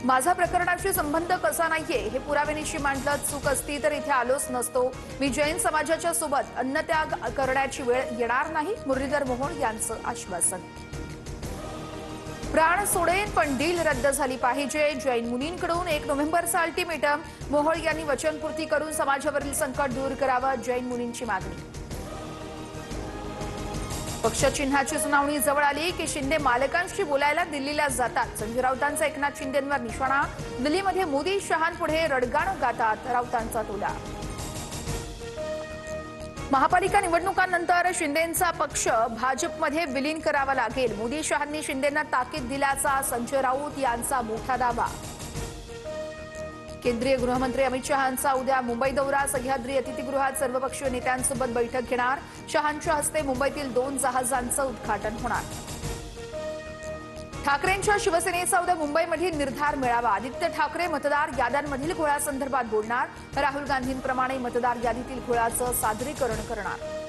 माझा प्रकरणाशी संबंध कसा नाहीये हे पुराव्यानिशी मांडलं, चूक असती तर इथे आलोच नसतो। मी जैन समाजाच्या सोबत अन्नत्याग करण्याची वेळ येणार नाही, मुरलीधर मोहोळ यांचं आश्वासन। प्राण सोडेन पण डील रद्द झाली पाहिजे, जैन मुनींकडून 1 नोव्हेंबरचा अल्टिमेटम। मोहोळ यांनी वचनपूर्ती करून समाजावरील संकट दूर करावं, जैन मुनींची मागणी। पक्षचिन्हाची सुनावणी जवळ आली की शिंदे मालकांशी बोलायला दिल्लीला जातात। संजय राऊतांचा एकनाथ शिंदेंवर निशाणा, दिल्लीमध्ये मोदी शहांपुढे रडगाणं गातात राऊतांचा टोला। महापालिका निवडणुकांनंतर शिंदेंचा पक्ष भाजपमध्ये विलीन करावा लागेल, मोदी शहांनी शिंदेंना ताकीद दिल्याचा संजय राऊत यांचा मोठा दावा। केंद्रीय गृहमंत्री अमित शहांचा उद्या मुंबई दौरा, सह्याद्री अतिथीगृहात सर्वपक्षीय नेत्यांसोबत बैठक घेणार। शहांच्या हस्ते मुंबईतील 2 जहाजांचं उद्घाटन होणार। ठाकरेंच्या शिवसेनेचा उद्या मुंबईमधील निर्धार मेळावा, आदित्य ठाकरे मतदार याद्यांमधील घोळासंदर्भात बोलणार, राहुल गांधींप्रमाणे मतदार यादीतील घोळाचं सादरीकरण करणार।